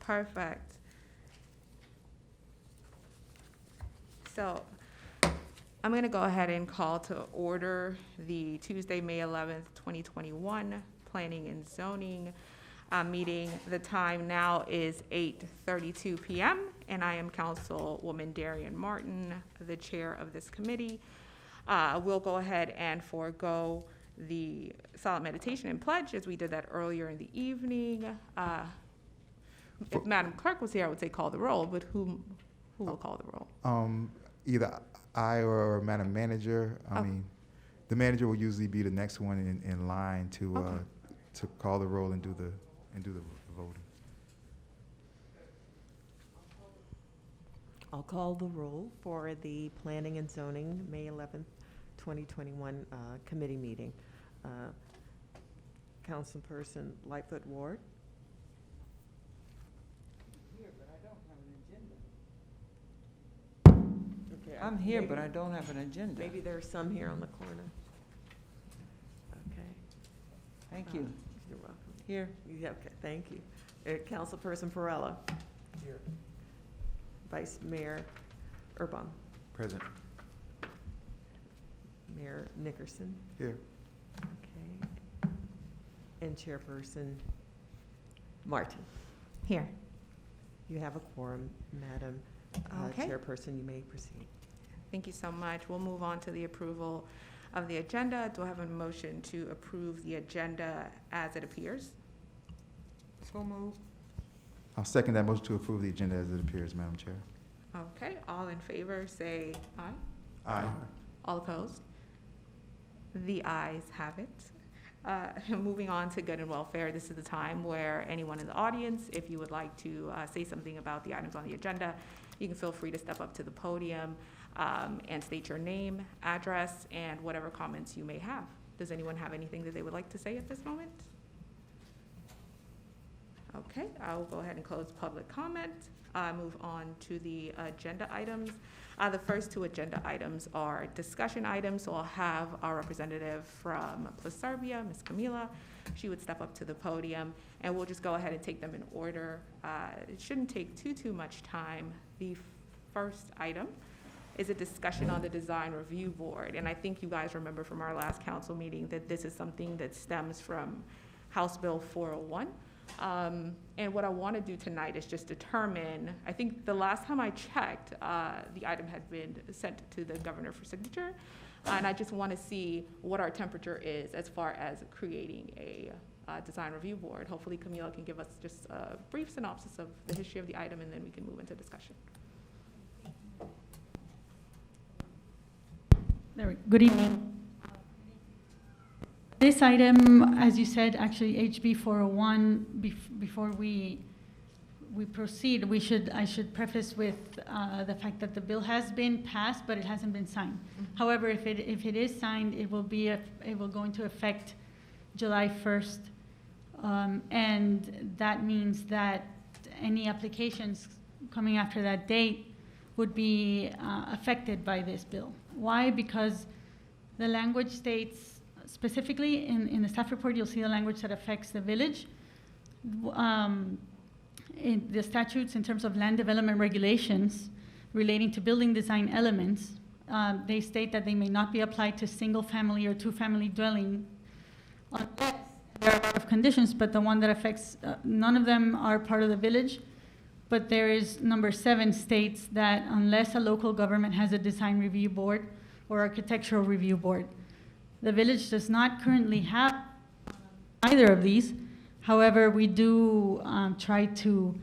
Perfect. So I'm going to go ahead and call to order the Tuesday, May 11th, 2021 Planning and Zoning meeting. The time now is 8:32 p.m. and I am Councilwoman Darian Martin, the chair of this committee. We'll go ahead and forego the silent meditation and pledge as we did that earlier in the evening. If Madam Clerk was here, I would say call the roll, but who will call the roll? Either I or Madam Manager. I mean, the manager will usually be the next one in line to call the roll and do the voting. I'll call the roll for the Planning and Zoning May 11th, 2021 committee meeting. Councilperson Lightfoot Ward. I'm here, but I don't have an agenda. Maybe there's some here on the corner. Okay. Thank you. You're welcome. Here. Yeah, okay, thank you. Councilperson Perella. Here. Vice Mayor Urbon. Present. Mayor Nickerson. Here. Okay. And Chairperson Martin. Here. You have a quorum, Madam Okay. Chairperson. You may proceed. Thank you so much. We'll move on to the approval of the agenda. Do I have a motion to approve the agenda as it appears? So moved. I'll second that motion to approve the agenda as it appears, Madam Chair. Okay, all in favor say aye. Aye. All opposed? The ayes have it. Moving on to good and welfare, this is the time where anyone in the audience, if you would like to say something about the items on the agenda, you can feel free to step up to the podium and state your name, address, and whatever comments you may have. Does anyone have anything that they would like to say at this moment? Okay, I will go ahead and close public comment. Move on to the agenda items. The first two agenda items are discussion items, so I'll have our representative from Serbia, Ms. Camila. She would step up to the podium, and we'll just go ahead and take them in order. It shouldn't take too much time. The first item is a discussion on the Design Review Board, and I think you guys remember from our last council meeting that this is something that stems from House Bill 401. And what I want to do tonight is just determine, I think the last time I checked, the item had been sent to the governor for signature. And I just want to see what our temperature is as far as creating a design review board. Hopefully Camila can give us just a brief synopsis of the history of the item, and then we can move into discussion. Good evening. This item, as you said, actually HB 401, before we proceed, I should preface with the fact that the bill has been passed, but it hasn't been signed. Mm-hmm. However, if it is signed, it will go into effect July 1st, and that means that any applications coming after that date would be affected by this bill. Why? Because the language states, specifically in the staff report, you'll see the language that affects the village. In the statutes, in terms of land development regulations relating to building design elements, they state that they may not be applied to single-family or two-family dwelling unless there are a lot of conditions, but the one that affects, none of them are part of the village, but there is number 7 states that unless a local government has a design review board or architectural review board. The village does not currently have either of these. However, we do try to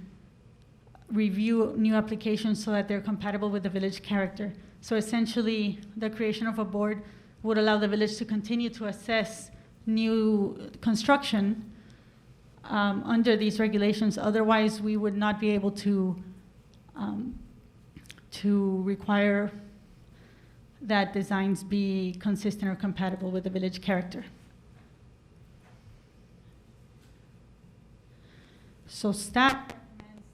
review new applications so that they're compatible with the village character. So essentially, the creation of a board would allow the village to continue to assess new construction under these regulations. Otherwise, we would not be able to require that designs be consistent or compatible with the village character. So staff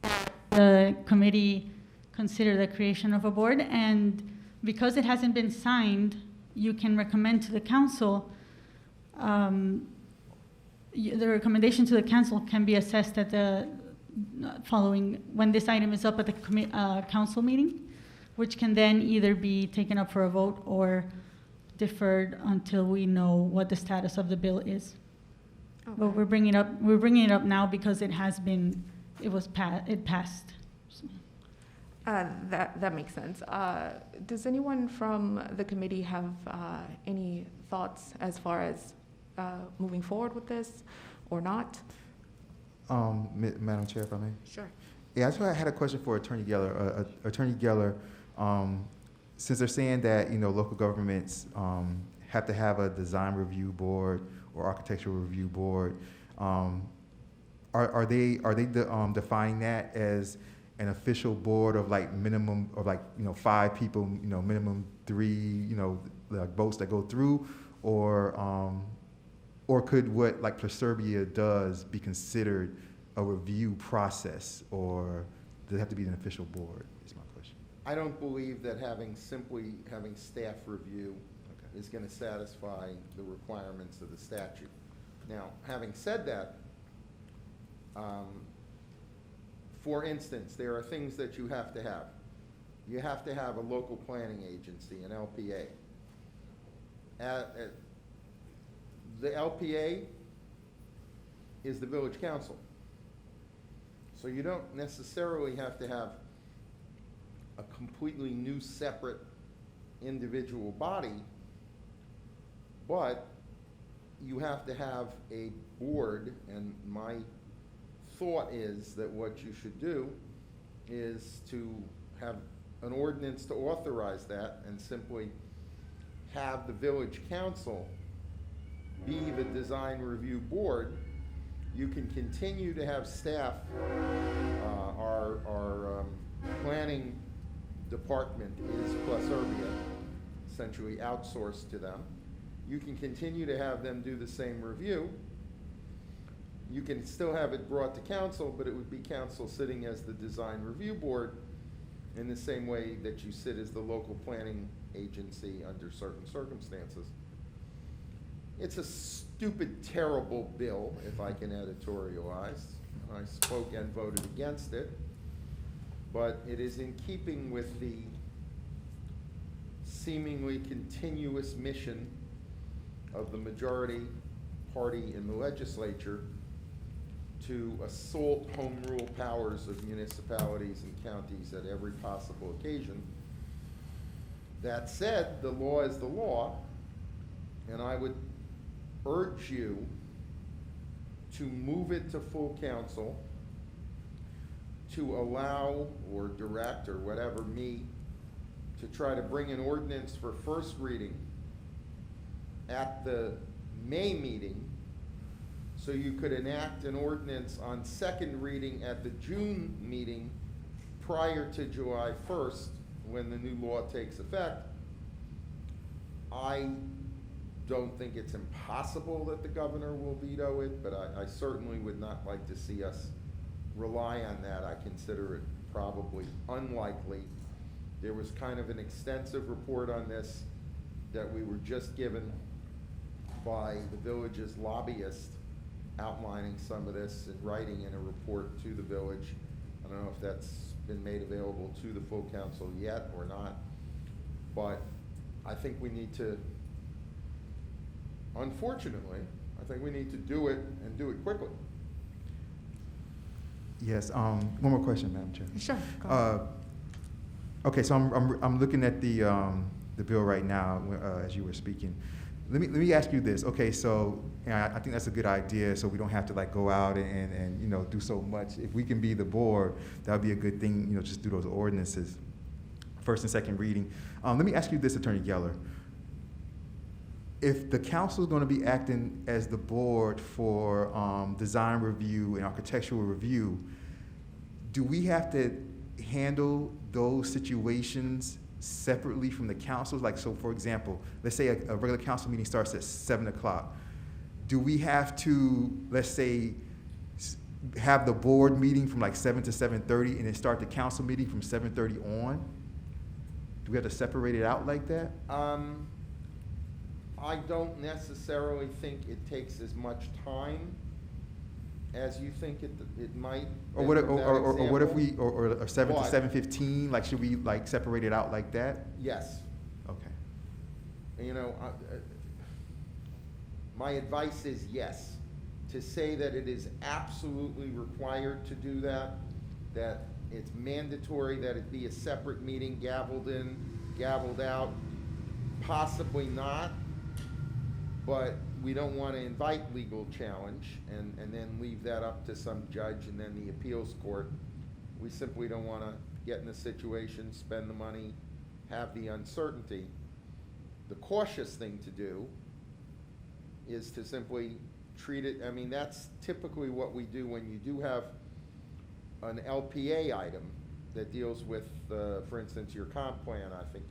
recommends that the committee consider the creation of a board, and because it hasn't been signed, you can recommend to the council, the recommendation to the council can be assessed at the following, when this item is up at the council meeting, which can then either be taken up for a vote or deferred until we know what the status of the bill is. But Okay. we're bringing it up now because it passed. That makes sense. Does anyone from the committee have any thoughts as far as moving forward with this or not? Madam Chair, if I may. Sure. Yeah, that's why I had a question for Attorney Geller. Attorney Geller, since they're saying that, local governments have to have a design review board or architectural review board, are they defining that as an official board of like minimum of like 5 people, minimum 3 like votes that go through, or could what like Proserbia does be considered a review process, or does it have to be an official board? Is my question. I don't believe that simply having staff review Okay. is going to satisfy the requirements of the statute. Now, having said that, for instance, there are things that you have to have. You have to have a local planning agency, an LPA. The LPA is the village council. So you don't necessarily have to have a completely new, separate, individual body, but you have to have a board, and my thought is that what you should do is to have an ordinance to authorize that and simply have the village council be the design review board. You can continue to have staff, our planning department is Proserbia, essentially outsourced to them. You can continue to have them do the same review. You can still have it brought to council, but it would be council sitting as the design review board in the same way that you sit as the local planning agency under certain circumstances. It's a stupid, terrible bill, if I can editorialize. I spoke and voted against it, but it is in keeping with the seemingly continuous mission of the majority party in the legislature to assault home rule powers of municipalities and counties at every possible occasion. That said, the law is the law, and I would urge you to move it to full council, to allow or direct or whatever me to try to bring an ordinance for first reading at the May meeting, so you could enact an ordinance on second reading at the June meeting prior to July 1st, when the new law takes effect. I don't think it's impossible that the governor will veto it, but I certainly would not like to see us rely on that. I consider it probably unlikely. There was kind of an extensive report on this that we were just given by the village's lobbyist, outlining some of this in writing in a report to the village. I don't know if that's been made available to the full council yet or not, but I think we need to, unfortunately, I think we need to do it and do it quickly. Yes. One more question, Madam Chair. Sure. Go ahead. Okay, so I'm looking at the bill right now as you were speaking. Let me ask you this. Okay, so I think that's a good idea. So we don't have to like go out and do so much. If we can be the board, that would be a good thing. Just do those ordinances, first and second reading. Let me ask you this, Attorney Geller. If the council is going to be acting as the board for design review and architectural review, do we have to handle those situations separately from the councils? Like, so for example, let's say a regular council meeting starts at 7 o'clock. Do we have to, let's say, have the board meeting from like 7 to 7:30 and then start the council meeting from 7:30 on? Do we have to separate it out like that? I don't necessarily think it takes as much time as you think it might. Or what, then from that or what if example- or 7 to But- 7:15, like, should we, like, separate it out like that? Yes. Okay. You know, my advice is yes. To say that it is absolutely required to do that it's mandatory that it be a separate meeting, gavelled in, gavelled out, possibly not, but we don't want to invite legal challenge and then leave that up to some judge and then the appeals court. We simply don't want to get in a situation, spend the money, have the uncertainty. The cautious thing to do is to simply treat it, I mean, that's typically what we do when you do have an LPA item that deals with, for instance, your comp plan. I think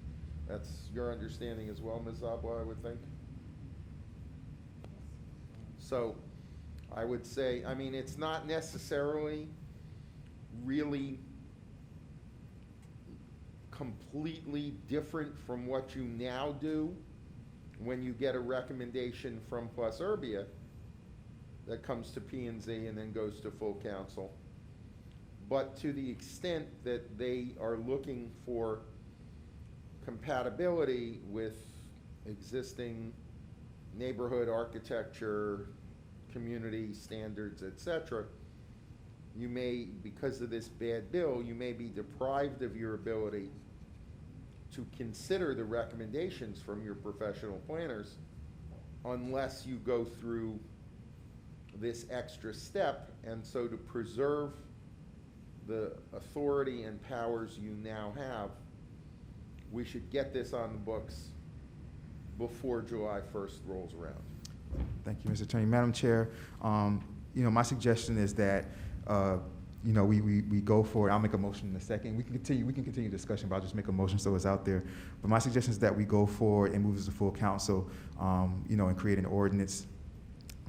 that's your understanding as well, Ms. Zabla, I would think. So I would say, I mean, it's not necessarily really completely different from what you now do when you get a recommendation from Plus Urbia that comes to P&Z and then goes to full council. But to the extent that they are looking for compatibility with existing neighborhood architecture, community standards, etc., you may, because of this bad bill, you may be deprived of your ability to consider the recommendations from your professional planners unless you go through this extra step. And so to preserve the authority and powers you now have, we should get this on the books before July 1st rolls around. Thank you, Mr. Attorney. Madam Chair, you know, my suggestion is that, you know, we go for it. I'll make a motion in a second. We can continue discussion, but I'll just make a motion so it's out there. But my suggestion is that we go forward and move this to full council, you know, and create an ordinance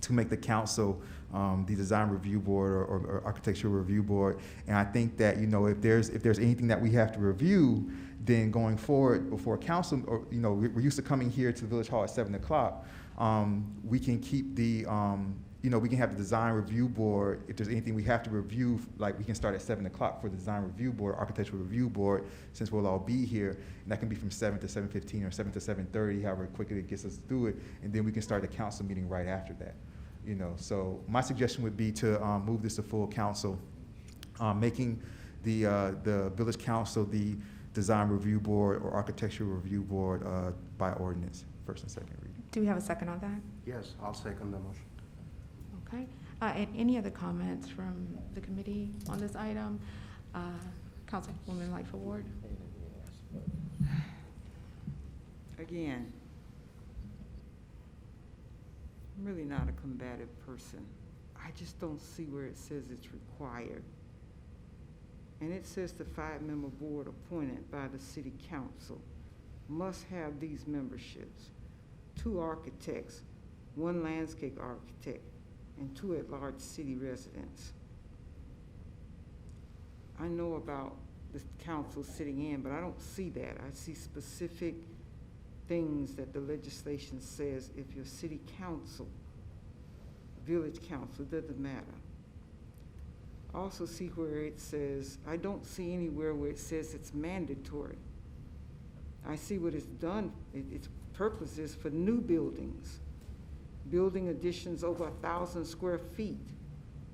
to make the council the design review board or architectural review board. And I think that, you know, if there's anything that we have to review, then going forward before council, or, you know, we're used to coming here to the Village Hall at 7 o'clock. We can keep the, you know, we can have the design review board. If there's anything we have to review, like, we can start at 7 o'clock for the design review board, architectural review board, since we'll all be here. And that can be from 7 to 7:15 or 7 to 7:30, however quickly it gets us through it. And then we can start the council meeting right after that. You know, so my suggestion would be to move this to full council, making the village council the design review board or architectural review board by ordinance, first and second reading. Do we have a second on that? Yes, I'll second the motion. Okay. And any other comments from the committee on this item? Councilwoman Lightfoot Ward? Again, I'm really not a combative person. I just don't see where it says it's required. And it says the 5-member board appointed by the city council must have these memberships: 2 architects, 1 landscape architect, and 2 at-large city residents. I know about the council sitting in, but I don't see that. I see specific things that the legislation says if your city council, village council, doesn't matter. I also see where it says, I don't see anywhere where it says it's mandatory. I see what it's done, its purpose is for new buildings, building additions over 1,000 square feet,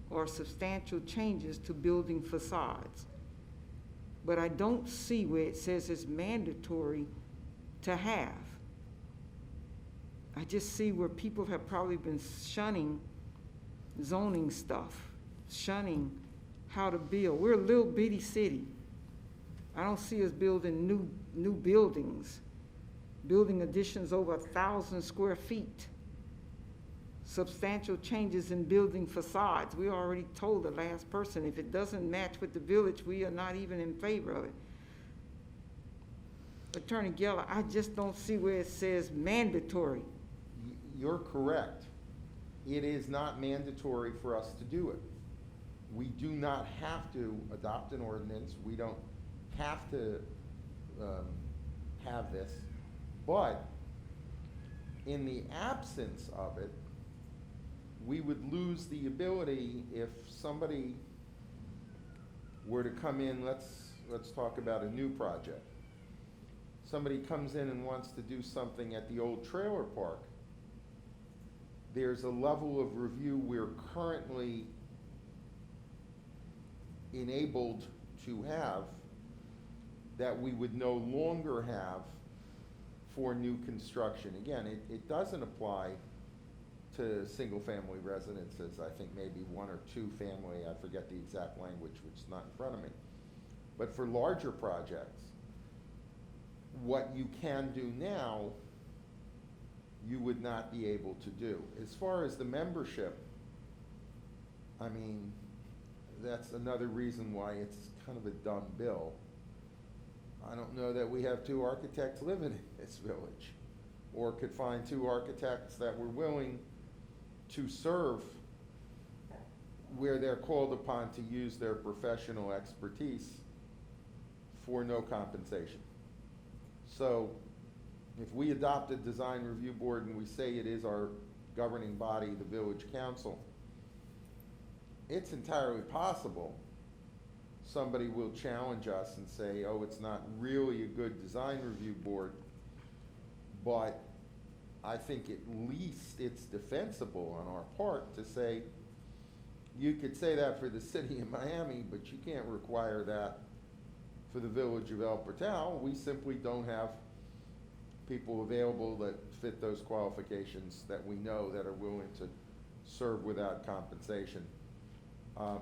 or substantial changes to building facades. But I don't see where it says it's mandatory to have. I just see where people have probably been shunning zoning stuff, shunning how to build. We're a little bitty city. I don't see us building new buildings, building additions over 1,000 square feet, substantial changes in building facades. We already told the last person, if it doesn't match with the village, we are not even in favor of it. Attorney Geller, I just don't see where it says mandatory. You're correct. It is not mandatory for us to do it. We do not have to adopt an ordinance. We don't have to have this. But in the absence of it, we would lose the ability if somebody were to come in, let's talk about a new project. Somebody comes in and wants to do something at the old trailer park. There's a level of review we're currently enabled to have that we would no longer have for new construction. Again, it doesn't apply to single-family residences. I think maybe one or two family, I forget the exact language, which is not in front of me. But for larger projects, what you can do now, you would not be able to do. As far as the membership, I mean, that's another reason why it's kind of a dumb bill. I don't know that we have 2 architects living in this village, or could find 2 architects that were willing to serve where they're called upon to use their professional expertise for no compensation. So if we adopt a design review board and we say it is our governing body, the village council, it's entirely possible somebody will challenge us and say, oh, it's not really a good design review board, but I think at least it's defensible on our part to say, you could say that for the city of Miami, but you can't require that for the village of El Portal. We simply don't have people available that fit those qualifications that we know that are willing to serve without compensation.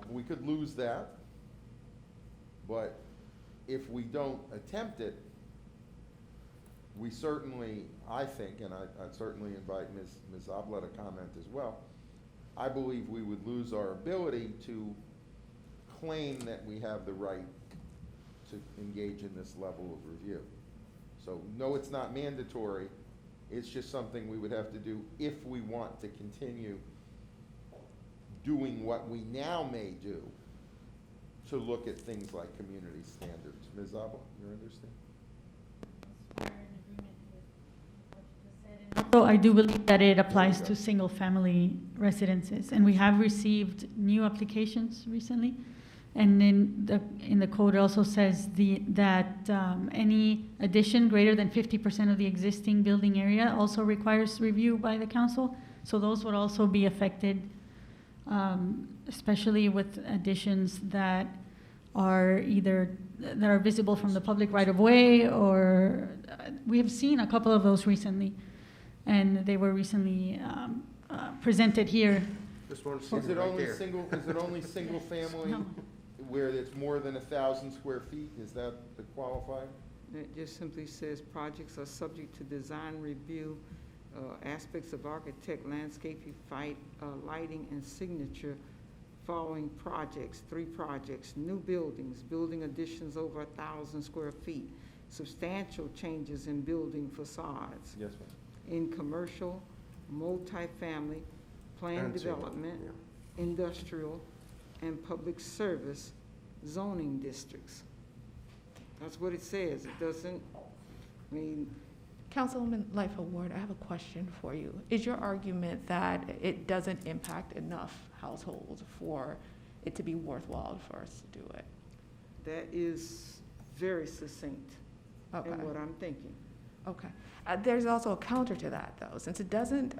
We could lose that, but if we don't attempt it, we certainly, I think, and I'd certainly invite Ms. Oblet to comment as well, I believe we would lose our ability to claim that we have the right to engage in this level of review. So no, it's not mandatory. It's just something we would have to do if we want to continue doing what we now may do to look at things like community standards. Ms. Oblet, you understand? So I do believe that it applies to single-family residences, and we have received new applications recently. And in the code, it also says that any addition greater than 50% of the existing building area also requires review by the council. So those would also be affected, especially with additions that are visible from the public right of way, or we have seen a couple of those recently, and they were recently presented here. Is it only single family? No. Where it's more than 1,000 square feet, is that the qualifier? It just simply says projects are subject to design review, aspects of architect, landscaping, lighting, and signature following projects, 3 projects, new buildings, building additions over 1,000 square feet, substantial changes in building facades. Yes, ma'am. In commercial, multifamily, planned development, industrial, and public service zoning districts. That's what it says. It doesn't, I mean. Councilwoman Life Award, I have a question for you. Is your argument that it doesn't impact enough households for it to be worthwhile for us to do it? That is very succinct Okay. in what I'm thinking. Okay. There's also a counter to that, though. Since it doesn't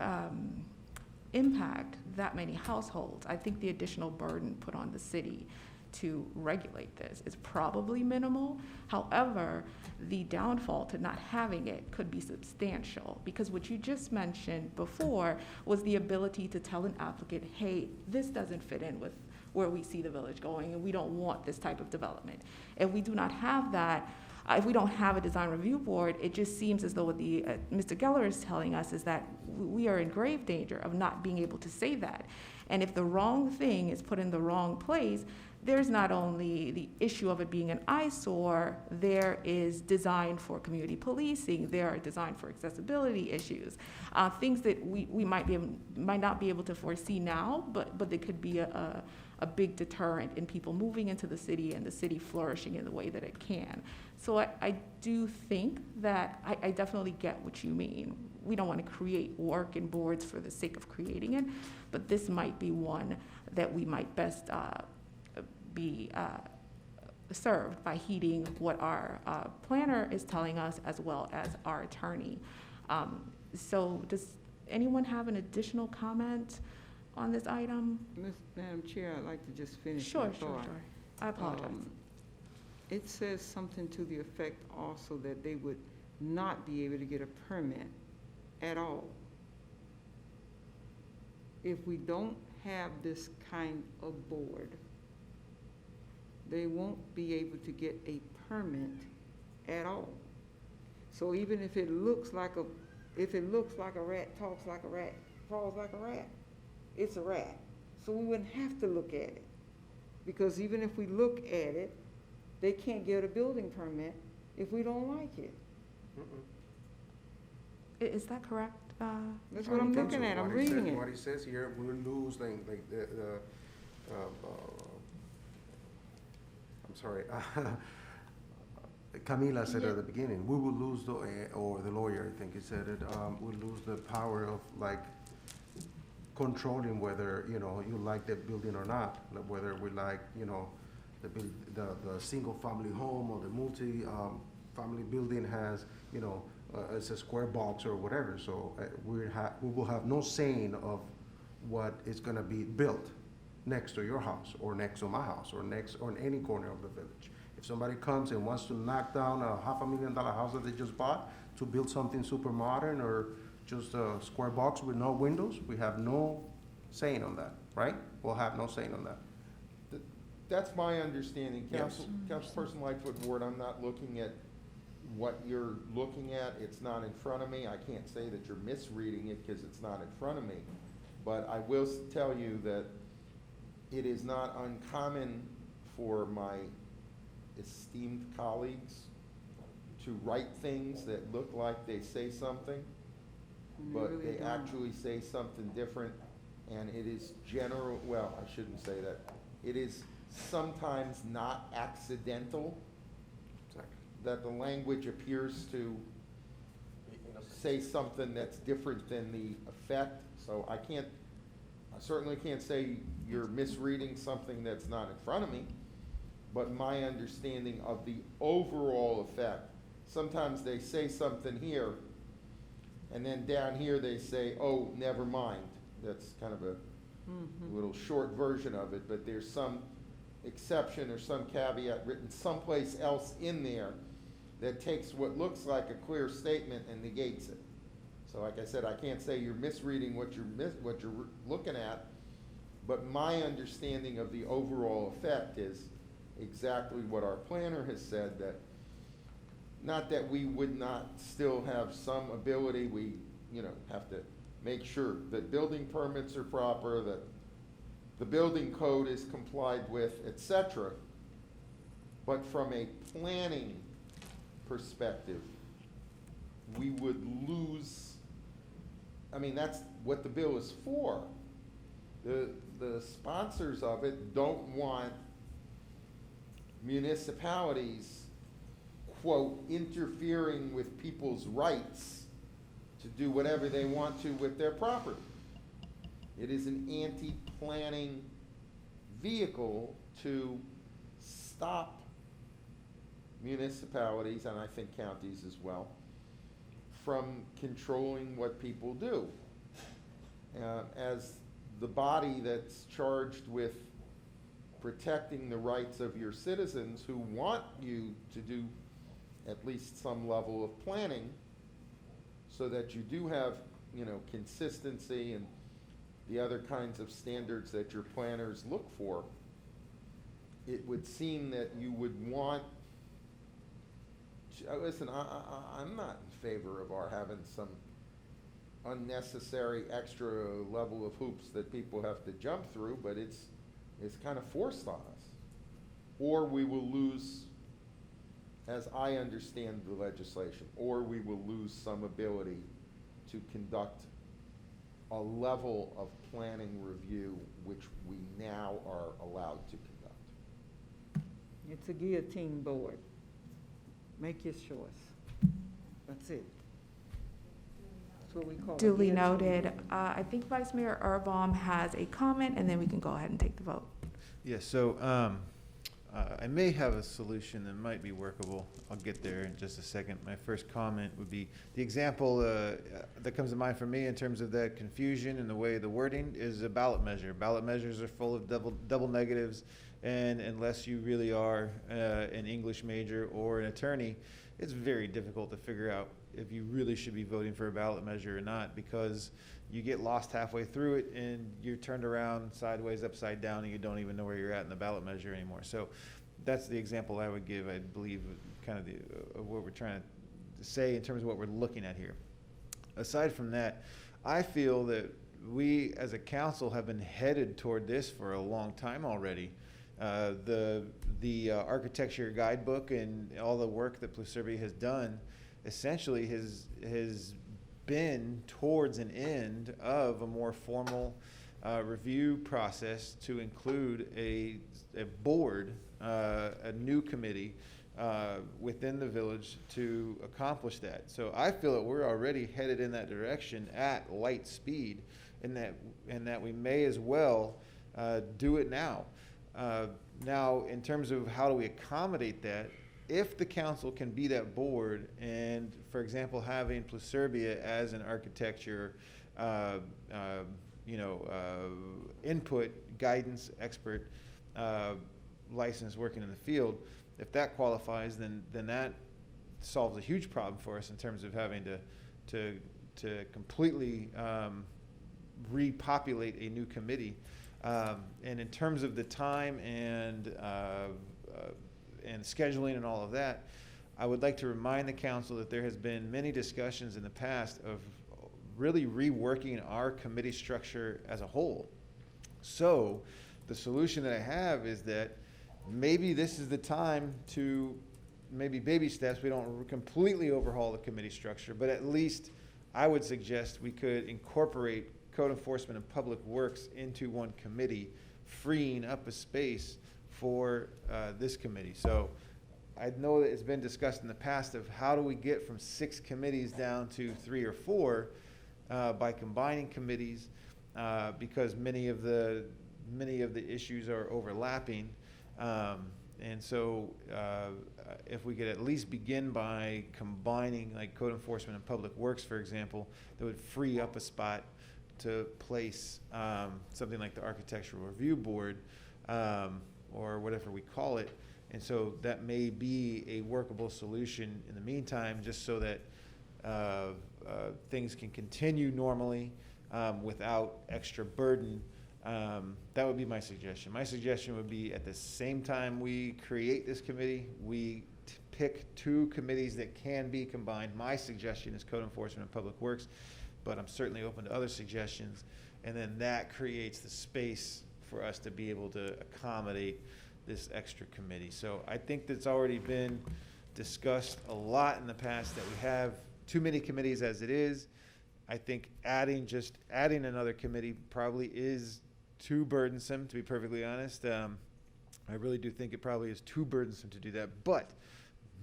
impact that many households, I think the additional burden put on the city to regulate this is probably minimal. However, the downfall to not having it could be substantial, because what you just mentioned before was the ability to tell an applicant, hey, this doesn't fit in with where we see the village going, and we don't want this type of development. If we do not have that, if we don't have a design review board, it just seems as though what Mr. Geller is telling us is that we are in grave danger of not being able to say that. And if the wrong thing is put in the wrong place, there's not only the issue of it being an eyesore, there is design for community policing, there are design for accessibility issues, things that we might not be able to foresee now, but there could be a a big deterrent in people moving into the city and the city flourishing in the way that it can. So I do think that, I definitely get what you mean. We don't want to create working boards for the sake of creating it, but this might be one that we might best be served by heeding what our planner is telling us as well as our attorney. So does anyone have an additional comment on this item? Madam Chair, I'd like to just finish my Sure, thought. sure. I apologize. It says something to the effect also that they would not be able to get a permit at all. If we don't have this kind of board, they won't be able to get a permit at all. So even if it looks like a rat, talks like a rat, crawls like a rat, it's a rat. So we wouldn't have to look at it. Because even if we look at it, they can't get a building permit if we don't like it. Is that correct? That's what I'm looking at, I'm reading it. What he says here, we'll lose, like I'm sorry, Camila said at the beginning, we will lose the, or the lawyer, I think he said it, we'll lose the power of like controlling whether, you know, you like that building or not, like whether we like, you know, the single family home or the family building has, you know, it's a square box or whatever. So we will have no saying of what is going to be built next to your house or next to my house or next on any corner of the village. If somebody comes and wants to knock down a $500,000 house that they just bought to build something super modern or just a square box with no windows, we have no saying on that, right? We'll have no saying on that. That's my understanding. Yes. Councilperson Lightfoot Ward, I'm not looking at what you're looking at. It's not in front of me. I can't say that you're misreading it because it's not in front of me. But I will tell you that it is not uncommon for my esteemed colleagues to write things that look like they say something, but really they don't. actually say something different. And it is well, I shouldn't say that. It is sometimes not accidental that the language appears to say something that's different than the effect. So I certainly can't say you're misreading something that's not in front of me, but my understanding of the overall effect, sometimes they say something here, and then down here they say, oh, never mind. That's kind of a little short version of it, but there's some exception or some caveat written someplace else in there that takes what looks like a clear statement and negates it. So like I said, I can't say you're misreading what you're looking at, but my understanding of the overall effect is exactly what our planner has said, that not that we would not still have some ability, we have to make sure that building permits are proper, that the building code is complied with, etc. But from a planning perspective, we would lose, I mean, that's what the bill is for. The sponsors of it don't want municipalities, quote, interfering with people's rights to do whatever they want to with their property. It is an anti-planning vehicle to stop municipalities, and I think counties as well, from controlling what people do. As the body that's charged with protecting the rights of your citizens who want you to do at least some level of planning so that you do have, consistency and the other kinds of standards that your planners look for, it would seem that you would want listen, I'm not in favor of our having some unnecessary extra level of hoops that people have to jump through, but it's kind of forced on us. Or we will lose, as I understand the legislation, or we will lose some ability to conduct a level of planning review which we now are allowed to conduct. It's a guillotine board. Make your choice. That's it. That's what we call it. Duly noted. I think Vice Mayor Erbaum has a comment, and then we can go ahead and take the vote. Yeah, so I may have a solution that might be workable. I'll get there in just a second. My first comment would be, the example that comes to mind for me in terms of that confusion and the way the wording is a ballot measure. Ballot measures are full of double negatives, and unless you really are an English major or an attorney, it's very difficult to figure out if you really should be voting for a ballot measure or not, because you get lost halfway through it and you're turned around sideways, upside down, and you don't even know where you're at in the ballot measure anymore. So that's the example I would give, I believe, kind of of what we're trying to say in terms of what we're looking at here. Aside from that, I feel that we as a council have been headed toward this for a long time already. The architecture guidebook and all the work that Pluserbia has done essentially has been towards an end of a more formal review process to include a board, a new committee within the village to accomplish that. So I feel that we're already headed in that direction at light speed, and that we may as well do it now. Now, in terms of how do we accommodate that, if the council can be that board and, for example, having Pluserbia as an architecture, input, guidance expert, licensed working in the field, if that qualifies, then that solves a huge problem for us in terms of having to completely repopulate a new committee. And in terms of the time and scheduling and all of that, I would like to remind the council that there has been many discussions in the past of really reworking our committee structure as a whole. So the solution that I have is that maybe this is the time to, maybe baby steps, we don't completely overhaul the committee structure, but at least I would suggest we could incorporate Code Enforcement and Public Works into one committee, freeing up a space for this committee. So I know that it's been discussed in the past of how do we get from 6 committees down to 3 or 4 by combining committees, because many of the issues are overlapping. And so if we could at least begin by combining, like Code Enforcement and Public Works, for example, that would free up a spot to place something like the Architectural Review Board, or whatever we call it. And so that may be a workable solution in the meantime, just so that things can continue normally without extra burden. That would be my suggestion. My suggestion would be, at the same time we create this committee, we pick 2 committees that can be combined. My suggestion is Code Enforcement and Public Works, but I'm certainly open to other suggestions. And then that creates the space for us to be able to accommodate this extra committee. So I think that's already been discussed a lot in the past, that we have too many committees as it is. I think adding another committee probably is too burdensome, to be perfectly honest. I really do think it probably is too burdensome to do that, but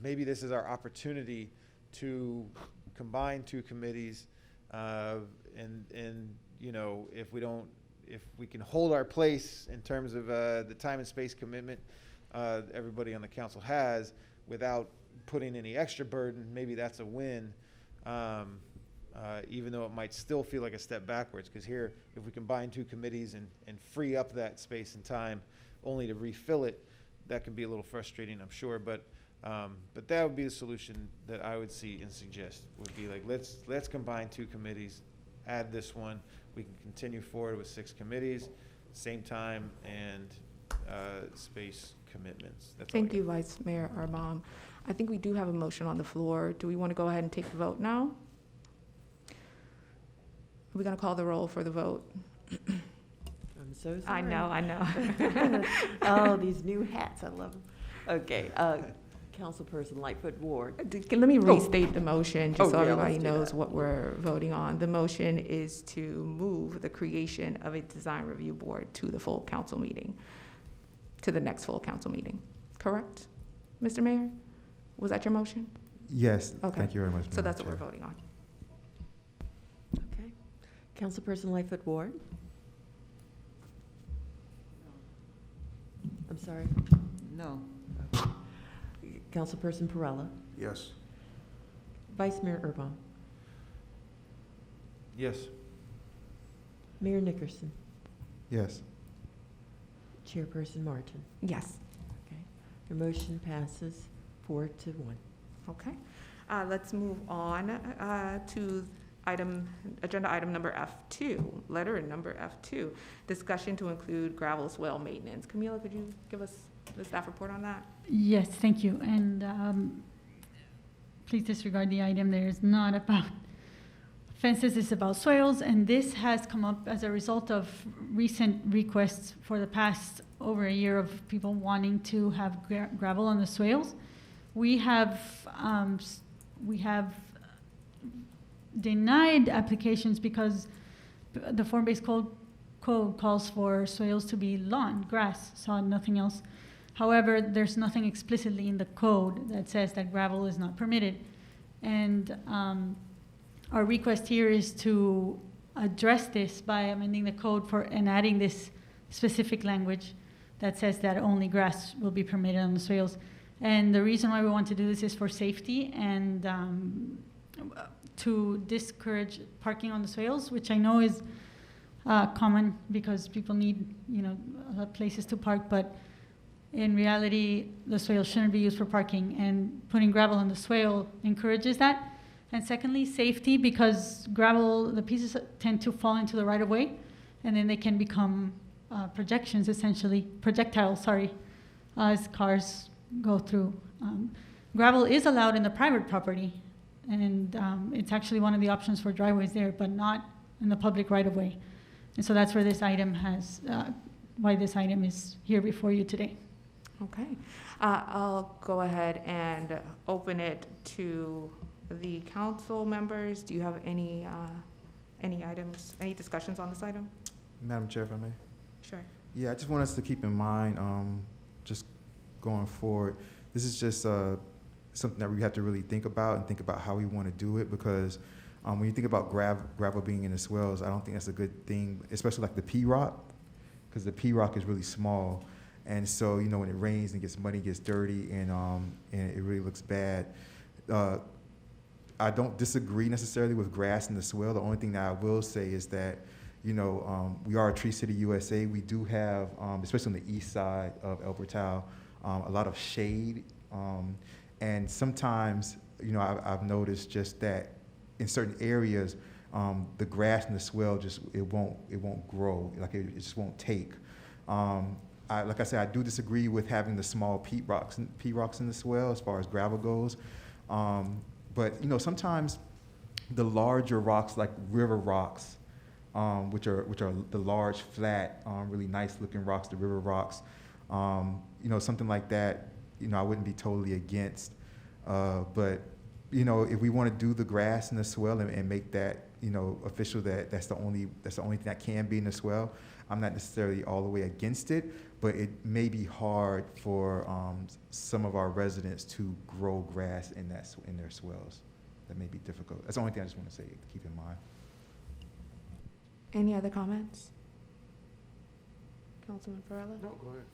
maybe this is our opportunity to combine 2 committees, and if we can hold our place in terms of the time and space commitment everybody on the council has without putting any extra burden, maybe that's a win. Even though it might still feel like a step backwards, because here, if we combine 2 committees and free up that space and time only to refill it, that can be a little frustrating, I'm sure. But that would be the solution that I would see and suggest, would be like, let's combine 2 committees, add this one. We can continue forward with 6 committees, same time and space commitments. That's all I Thank got. you, Vice Mayor Erbaum. I think we do have a motion on the floor. Do we want to go ahead and take the vote now? Are we going to call the roll for the vote? I'm so sorry. I know. Oh, these new hats, I love them. Okay, Councilperson Lightfoot Ward. Let me restate the motion, just so yeah, everybody let's do knows that. what we're voting on. The motion is to move the creation of a design review board to the full council meeting, to the next full council meeting. Correct, Mr. Mayor? Was that your motion? Yes, Okay. thank you very much. So Madam that's what Chair. we're voting on. Okay. Councilperson Lightfoot Ward? I'm sorry. No. Councilperson Perrella? Yes. Vice Mayor Urbano? Yes. Mayor Nickerson? Yes. Chairperson Martin? Yes. Okay. Your motion passes 4-1. Okay. Let's move on to agenda item number F2, letter in number F2, discussion to include gravel swale maintenance. Camila, could you give us the staff report on that? Yes, thank you. And please disregard the item. There is not about fences, it's about soils. And this has come up as a result of recent requests for the past over a year of people wanting to have gravel on the swales. We have denied applications because the form-based code calls for swales to be lawn, grass, sod, nothing else. However, there's nothing explicitly in the code that says that gravel is not permitted. And our request here is to address this by amending the code and adding this specific language that says that only grass will be permitted on the swales. And the reason why we want to do this is for safety and to discourage parking on the swales, which I know is common because people need, places to park, but in reality, the swale shouldn't be used for parking, and putting gravel on the swale encourages that. And secondly, safety, because gravel, the pieces tend to fall into the right of way, and then they can become projectiles, as cars go through. Gravel is allowed in the private property, and it's actually one of the options for driveways there, but not in the public right of way. And so that's where this item why this item is here before you today. Okay. I'll go ahead and open it to the council members. Do you have any items, any discussions on this item? Madam Chair, if I may? Sure. Yeah, I just want us to keep in mind, just going forward, this is just something that we have to really think about and think about how we want to do it, because when you think about gravel being in the swells, I don't think that's a good thing, especially like the P-rock, because the P-rock is really small. And so, when it rains and gets muddy, gets dirty, and it really looks bad. I don't disagree necessarily with grass in the swell. The only thing that I will say is that, we are a Tree City, USA. We do have, especially on the east side of El Portal, a lot of shade. And sometimes, I've noticed just that in certain areas, the grass in the swell it won't grow. Like it just won't take. Like I said, I do disagree with having the small peat rocks in the swell as far as gravel goes. But sometimes the larger rocks, like river rocks, which are the large, flat, really nice looking rocks, the river rocks, something like that, I wouldn't be totally against. But if we want to do the grass in the swell and make that official, that's the only thing that can be in the swell, I'm not necessarily all the way against it, but it may be hard for some of our residents to grow grass in their swells. That may be difficult. That's the only thing I just want to say, keep in mind. Any other comments? Councilman Farrella? No, go ahead.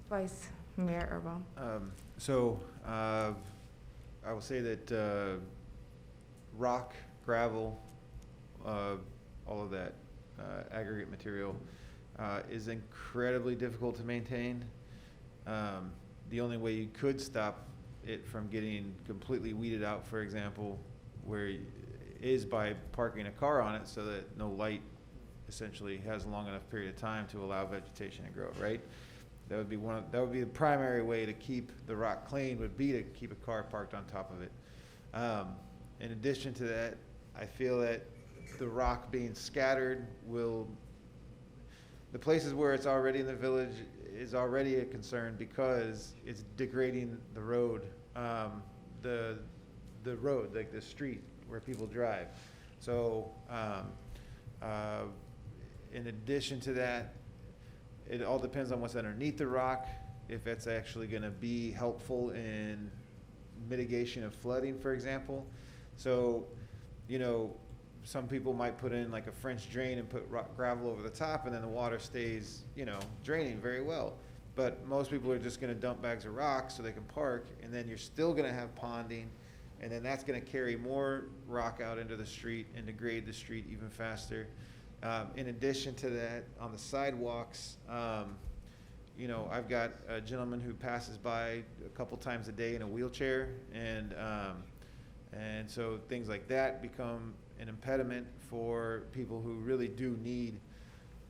Vice Mayor Urbano? So I will say that rock, gravel, all of that aggregate material is incredibly difficult to maintain. The only way you could stop it from getting completely weeded out, for example, is by parking a car on it so that no light essentially has a long enough period of time to allow vegetation to grow, right? That would be the primary way to keep the rock clean, would be to keep a car parked on top of it. In addition to that, I feel that the rock being scattered the places where it's already in the village, is already a concern because it's degrading the road, the road, like the street where people drive. So, in addition to that, it all depends on what's underneath the rock, if it's actually gonna be helpful in mitigation of flooding, for example. So, you know, some people might put in like a French drain and put gravel over the top, and then the water stays, you know, draining very well. But most people are just gonna dump bags of rocks so they can park, and then you're still gonna have ponding, and then that's gonna carry more rock out into the street and degrade the street even faster. In addition to that, on the sidewalks, you know, I've got a gentleman who passes by a couple times a day in a wheelchair, and so things like that become an impediment for people who really do need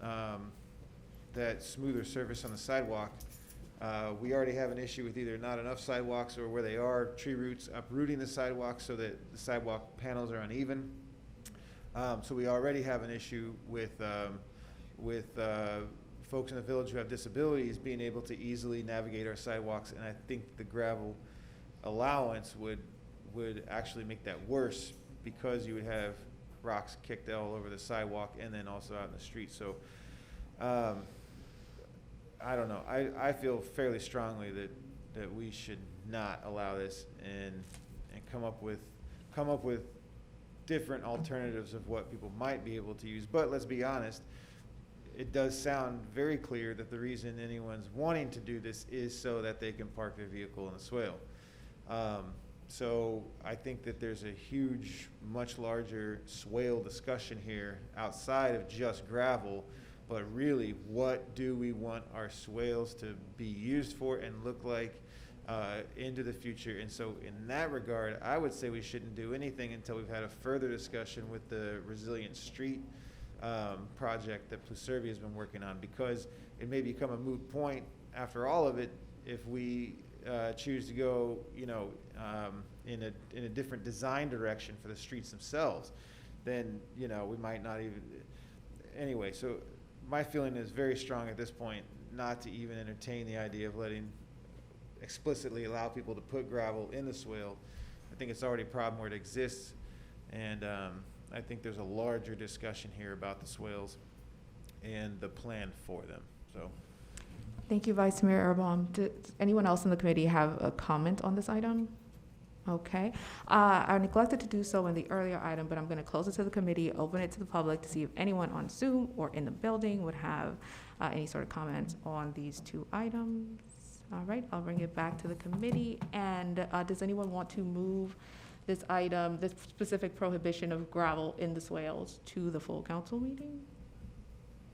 that smoother surface on the sidewalk. We already have an issue with either not enough sidewalks, or where they are, tree roots uprooting the sidewalk so that the sidewalk panels are uneven. So we already have an issue with folks in the village who have disabilities being able to easily navigate our sidewalks, and I think the gravel allowance would actually make that worse, because you would have rocks kicked all over the sidewalk and then also out in the street. So I don't know. I feel fairly strongly that we should not allow this, and come up with different alternatives of what people might be able to use. But let's be honest, it does sound very clear that the reason anyone's wanting to do this is so that they can park their vehicle in the swale. So I think that there's a huge, much larger swale discussion here outside of just gravel, but really, what do we want our swales to be used for and look like into the future? And so in that regard, I would say we shouldn't do anything until we've had a further discussion with the Resilient Street project that Pluservia has been working on, because it may become a moot point after all of it if we choose to go, you know, in a different design direction for the streets themselves. Then, you know, we might not even. Anyway, so my feeling is very strong at this point not to even entertain the idea of explicitly allow people to put gravel in the swale. I think it's already a problem where it exists, and I think there's a larger discussion here about the swales and the plan for them. So. Thank you, Vice Mayor Erbaum. Does anyone else in the committee have a comment on this item? Okay. I neglected to do so in the earlier item, but I'm going to close it to the committee, open it to the public to see if anyone on Zoom or in the building would have any sort of comments on these two items. All right, I'll bring it back to the committee. And does anyone want to move this item, this specific prohibition of gravel in the swales, to the full council meeting?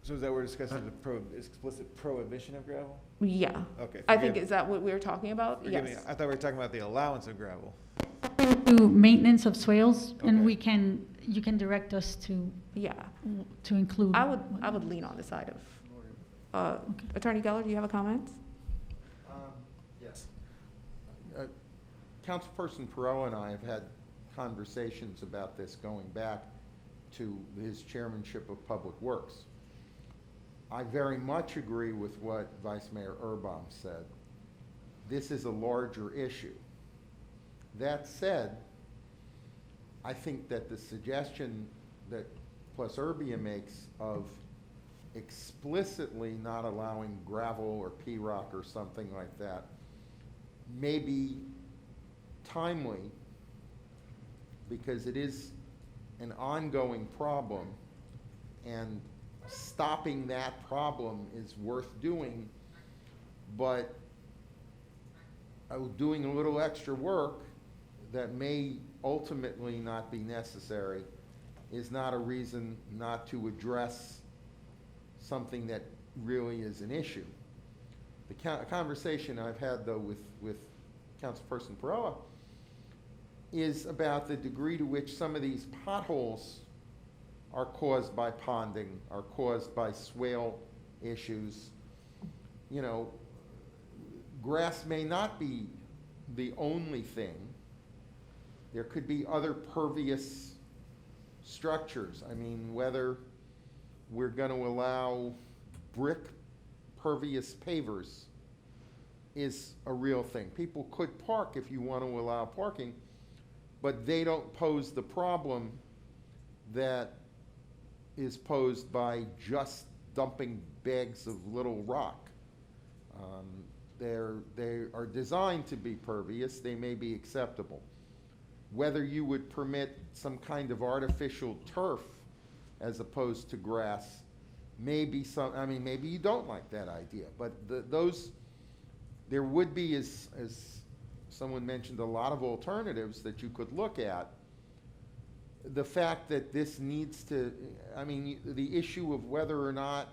So is that we're discussing the explicit prohibition of gravel? Yeah. Okay. I think, is that what we were talking about? Forgive Yes. me, I thought we were talking about the allowance of gravel. To maintenance of swales, and Okay. you can direct us to Yeah. include. I would lean on the side of, Attorney Geller, do you have a comment? Yes. Councilperson Perot and I have had conversations about this going back to his chairmanship of Public Works. I very much agree with what Vice Mayor Erbaum said. This is a larger issue. That said, I think that the suggestion that Pluservia makes of explicitly not allowing gravel or P-rock or something like that may be timely, because it is an ongoing problem, and stopping that problem is worth doing, but doing a little extra work that may ultimately not be necessary is not a reason not to address something that really is an issue. The conversation I've had, though, with Councilperson Perot is about the degree to which some of these potholes are caused by ponding, are caused by swale issues. You know, grass may not be the only thing. There could be other pervious structures. I mean, whether we're going to allow brick pervious pavers is a real thing. People could park if you want to allow parking, but they don't pose the problem that is posed by just dumping bags of little rock. They are designed to be pervious. They may be acceptable. Whether you would permit some kind of artificial turf as opposed to grass, maybe maybe you don't like that idea, but there would be, as someone mentioned, a lot of alternatives that you could look at. The fact that this needs to, the issue of whether or not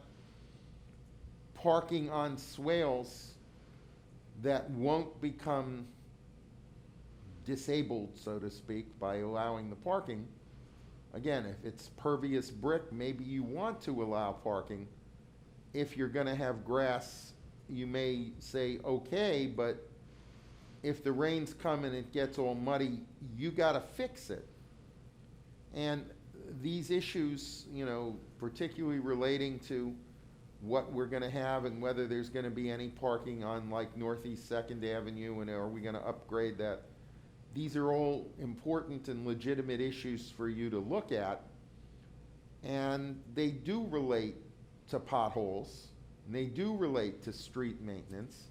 parking on swales that won't become disabled, so to speak, by allowing the parking. Again, if it's pervious brick, maybe you want to allow parking. If you're going to have grass, you may say, okay, but if the rains come and it gets all muddy, you got to fix it. And these issues, particularly relating to what we're going to have and whether there's going to be any parking on like Northeast 2nd Avenue, and are we going to upgrade that? These are all important and legitimate issues for you to look at, and they do relate to potholes, and they do relate to street maintenance.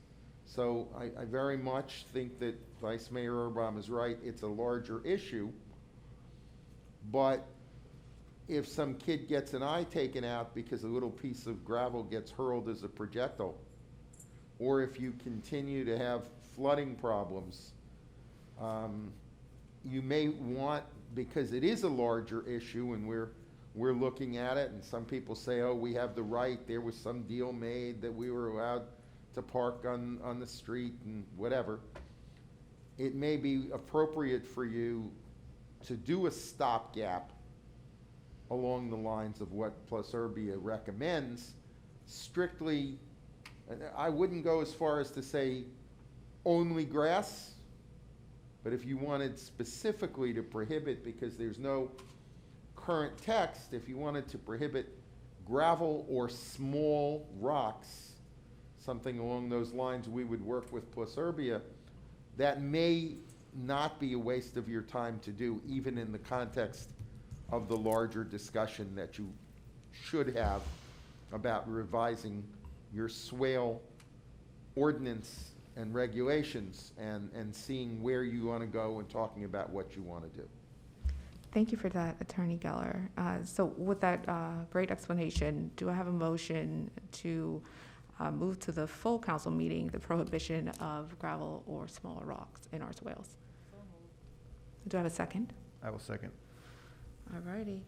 So I very much think that Vice Mayor Erbaum is right. It's a larger issue, but if some kid gets an eye taken out because a little piece of gravel gets hurled as a projectile, or if you continue to have flooding problems, you may want, because it is a larger issue and we're looking at it, and some people say, oh, we have the right, there was some deal made that we were allowed to park on the street and whatever. It may be appropriate for you to do a stopgap along the lines of what Plus Urbia recommends. Strictly, I wouldn't go as far as to say only grass, but if you wanted specifically to prohibit, because there's no current text, if you wanted to prohibit gravel or small rocks, something along those lines, we would work with Plus Urbia. That may not be a waste of your time to do, even in the context of the larger discussion that you should have about revising your swale ordinance and regulations, and seeing where you want to go and talking about what you want to do. Thank you for that, Attorney Geller. So with that great explanation, do I have a motion to move to the full council meeting the prohibition of gravel or smaller rocks in our swales? Do I have a second? I will second. All righty.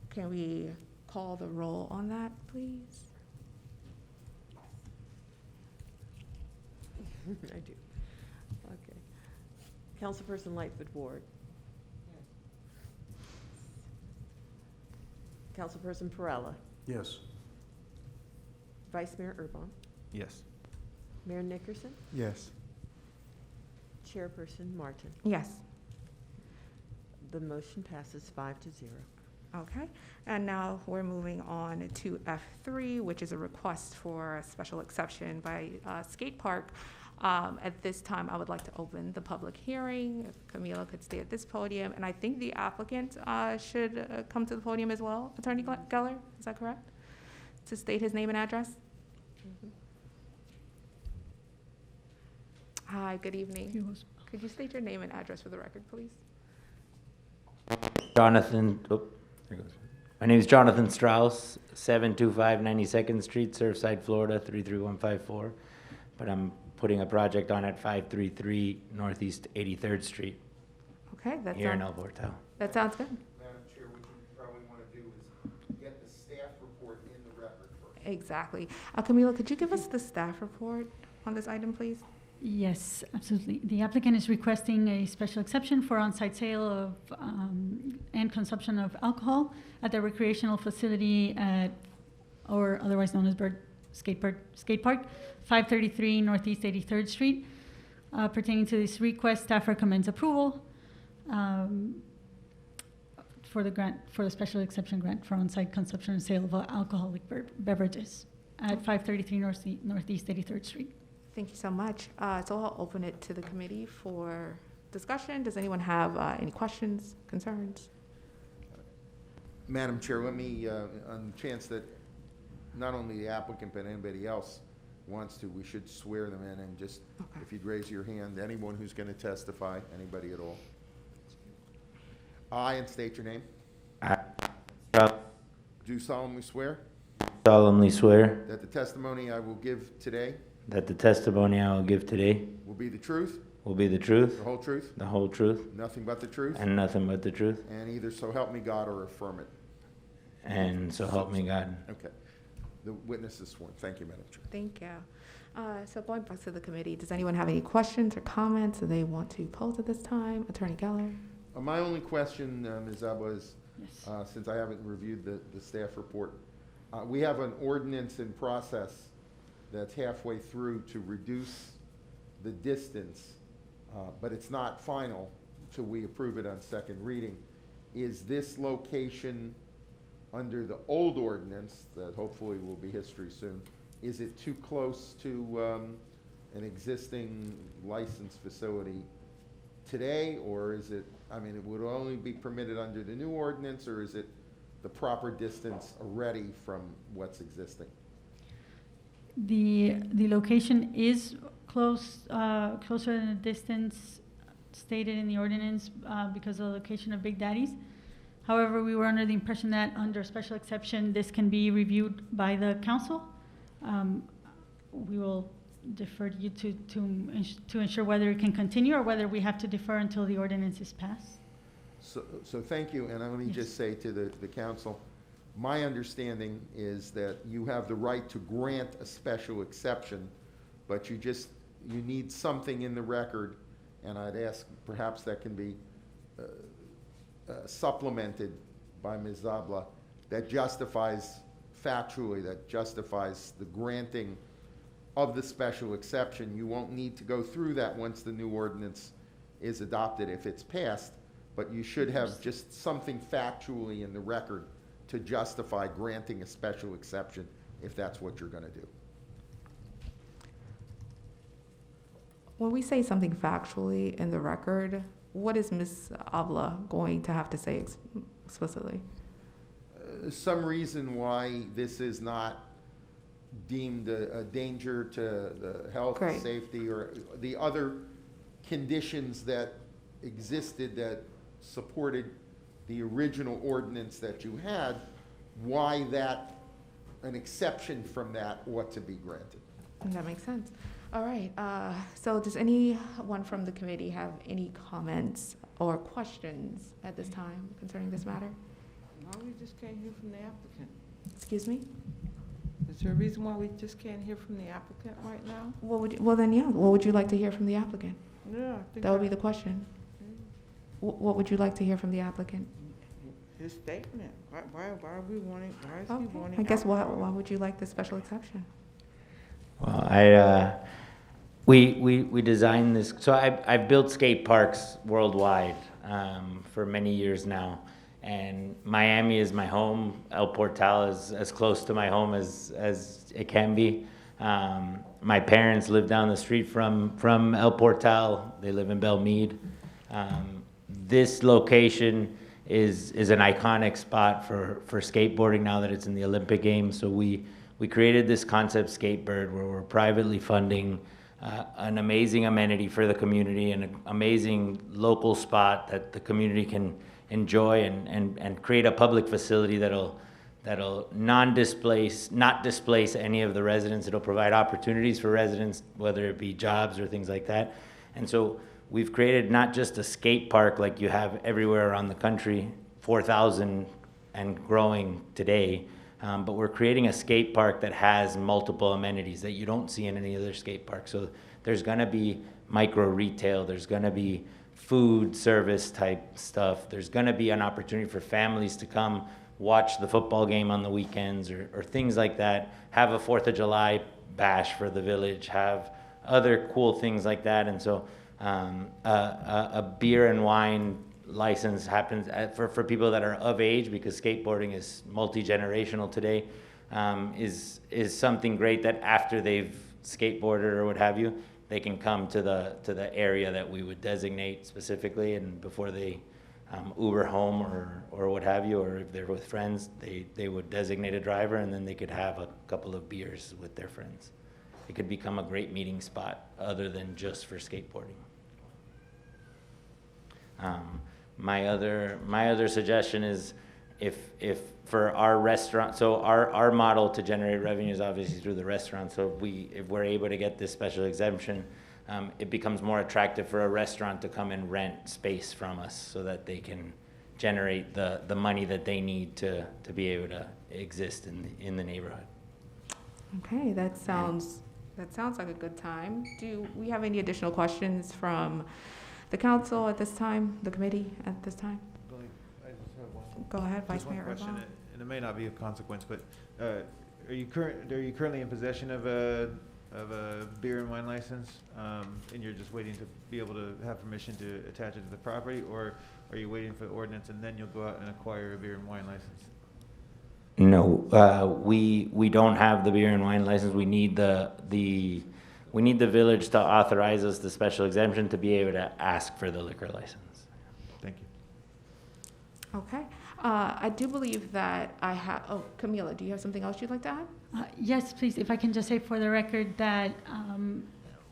Can we call the roll on that, please? I do. Okay. Councilperson Lightfoot Ward. Councilperson Perella. Yes. Vice Mayor Erbaum. Yes. Mayor Nickerson. Yes. Chairperson Martin. Yes. The motion passes 5-0. Okay. And now we're moving on to F3, which is a request for a special exception by skate park. At this time, I would like to open the public hearing. If Camila could stay at this podium. And I think the applicant should come to the podium as well. Attorney Geller, is that correct? To state his name and address? Mhm. Hi, good evening. Could you state your name and address for the record, please? Jonathan, there goes. My name is Jonathan Strauss, 725 92nd Street, Surfside, Florida, 33154. But I'm putting a project on at 533 Northeast 83rd Street Okay, here in El Portal. that sounds good. Madam Chair, what you probably want to do is get the staff report in the record first. Exactly. Camila, could you give us the staff report on this item, please? Yes, absolutely. The applicant is requesting a special exception for on-site sale of and consumption of alcohol at the recreational facility at, or otherwise known as Skate Park, 533 Northeast 83rd Street. Pertaining to this request, staff recommends approval for the special exception grant for on-site consumption and sale of alcoholic beverages. at 533 Northeast 83rd Street. Thank you so much. So I'll open it to the committee for discussion. Does anyone have any questions, concerns? Madam Chair, let me, on the chance that not only the applicant but anybody else wants to, we should swear them in, and just, Okay. if you'd raise your hand, anyone who's going to testify, anybody at all. I, and state your name, I do solemnly swear solemnly swear that the testimony I will give today that the testimony I will give today will be the truth, will be the truth, the whole truth, the whole truth, nothing but the truth, and nothing but the truth, and either so help me God or affirm it. and so help me God. Okay. The witness is sworn. Thank you, Madam Chair. Thank you. So going back to the committee, does anyone have any questions or comments that they want to pose at this time? Attorney Geller? My only question, Ms. Abba, is, Yes. since I haven't reviewed the staff report, we have an ordinance in process that's halfway through to reduce the distance, but it's not final till we approve it on second reading. Is this location under the old ordinance, that hopefully will be history soon, is it too close to an existing licensed facility today, or is it, I mean, it would only be permitted under the new ordinance, or is it the proper distance already from what's existing? The location is closer than the distance stated in the ordinance because of the location of Big Daddy's. However, we were under the impression that under special exception, this can be reviewed by the council. We will defer to you to ensure whether it can continue or whether we have to defer until the ordinance is passed. So thank you, and let me Yes. just say to the council, my understanding is that you have the right to grant a special exception, but you need something in the record, and I'd ask perhaps that can be supplemented by Ms. Zabla, that justifies factually, that justifies the granting of the special exception. You won't need to go through that once the new ordinance is adopted if it's passed, but you should have just something factually in the record to justify granting a special exception if that's what you're going to do. When we say something factually in the record, what is Ms. Avila going to have to say explicitly? Some reason why this is not deemed a danger to the health, Great. safety, or the other conditions that existed that supported the original ordinance that you had, why an exception from that ought to be granted. That makes sense. All right, so does anyone from the committee have any comments or questions at this time concerning this matter? Why we just can't hear from the applicant? Excuse me? Is there a reason why we just can't hear from the applicant right now? What would you like to hear from the applicant? Yeah, I think That would be the question. What would you like to hear from the applicant? his statement. Why are we wanting, why is he Okay, wanting? I guess why alcohol? would you like the special exception? Well, we designed this, so I've built skate parks worldwide for many years now. And Miami is my home. El Portal is as close to my home as it can be. My parents live down the street from El Portal. They live in Belmead. This location is an iconic spot for skateboarding now that it's in the Olympic Games. So we created this concept skatebird where we're privately funding an amazing amenity for the community and an amazing local spot that the community can enjoy and create a public facility that'll not displace any of the residents. It'll provide opportunities for residents, whether it be jobs or things like that. And so we've created not just a skate park like you have everywhere around the country, 4,000 and growing today, but we're creating a skate park that has multiple amenities that you don't see in any other skate park. So there's gonna be micro retail, there's gonna be food service type stuff. There's gonna be an opportunity for families to come watch the football game on the weekends or things like that. Have a 4th of July bash for the village, have other cool things like that. And so a beer and wine license happens for people that are of age, because skateboarding is multi-generational today. is something great that after they've skateboarded or what have you, they can come to the area that we would designate specifically, and before they Uber home or what have you, or if they're with friends, they would designate a driver, and then they could have a couple of beers with their friends. It could become a great meeting spot other than just for skateboarding. My other suggestion is if for our restaurant, so our model to generate revenue is obviously through the restaurant. So if we're able to get this special exemption, it becomes more attractive for a restaurant to come and rent space from us so that they can generate the money that they need to be able to exist in the neighborhood. Okay, that sounds like a good time. Do we have any additional questions from the council at this time, the committee at this time? I just have one. Go ahead, Vice Just one Mayor question, Urban. and it may not be of consequence, but are you currently in possession of a beer and wine license, and you're just waiting to be able to have permission to attach it to the property, or are you waiting for the ordinance and then you'll go out and acquire a beer and wine license? No, we don't have the beer and wine license. We need the village to authorize us the special exemption to be able to ask for the liquor license. Thank you. Okay, I do believe that I have, Camila, do you have something else you'd like to add? Yes, please, if I can just say for the record that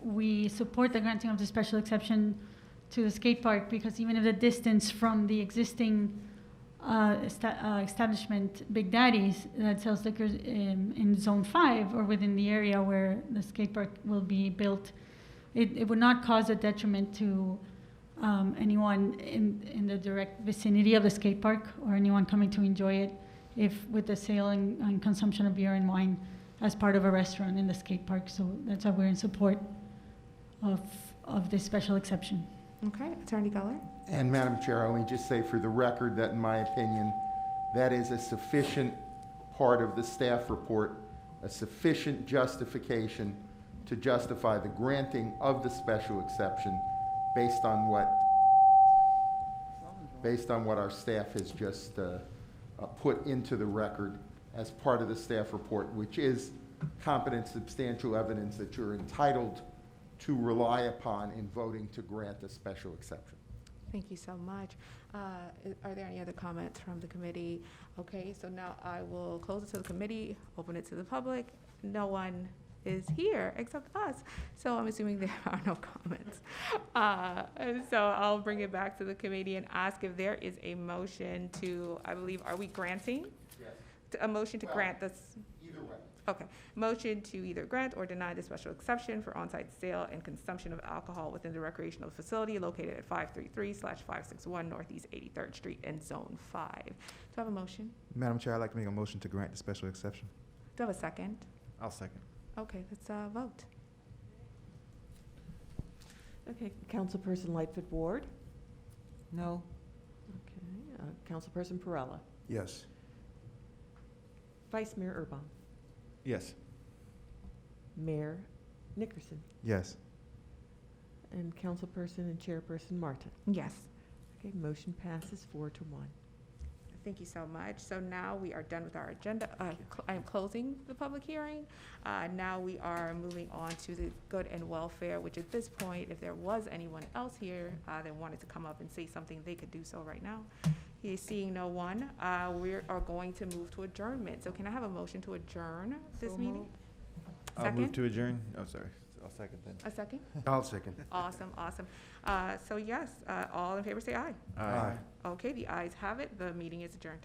we support the granting of the special exception to the skate park, because even if the distance from the existing establishment, Big Daddy's, that sells liquor in Zone 5 or within the area where the skate park will be built, it would not cause a detriment to anyone in the direct vicinity of the skate park or anyone coming to enjoy it if with the sale and consumption of beer and wine as part of a restaurant in the skate park. So that's why we're in support of this special exception. Okay, Attorney Geller? And Madam Chair, let me just say for the record that in my opinion, that is a sufficient part of the staff report, a sufficient justification to justify the granting of the special exception based on what our staff has just put into the record as part of the staff report, which is competent, substantial evidence that you're entitled to rely upon in voting to grant a special exception. Thank you so much. Are there any other comments from the committee? Okay, so now I will close it to the committee, open it to the public. No one is here except us, so I'm assuming there are no comments. So I'll bring it back to the committee and ask if there is a motion to, I believe, are we granting? Yes. A motion to grant this? Either way. Okay, motion to either grant or deny the special exception for on-site sale and consumption of alcohol within the recreational facility located at 533/561 Northeast 83rd Street in Zone 5. Do I have a motion? Madam Chair, I'd like to make a motion to grant the special exception. Do I have a second? I'll second. Okay, let's vote. Okay, Councilperson Lightfoot Ward? No. Okay, Councilperson Perella? Yes. Vice Mayor Urban? Yes. Mayor Nickerson? Yes. And Councilperson and Chairperson Martin? Yes. Okay, motion passes 4-1. Thank you so much. So now we are done with our agenda. I am closing the public hearing. Now we are moving on to the good and welfare, which at this point, if there was anyone else here that wanted to come up and say something, they could do so right now. He is seeing no one. We are going to move to adjournment. So can I have a motion to adjourn this meeting? I'll Second? move to adjourn. Oh, sorry. I'll second then. A second? I'll second. Awesome, awesome. So yes, all in favor say aye. Aye. Okay, the ayes have it. The meeting is adjourned.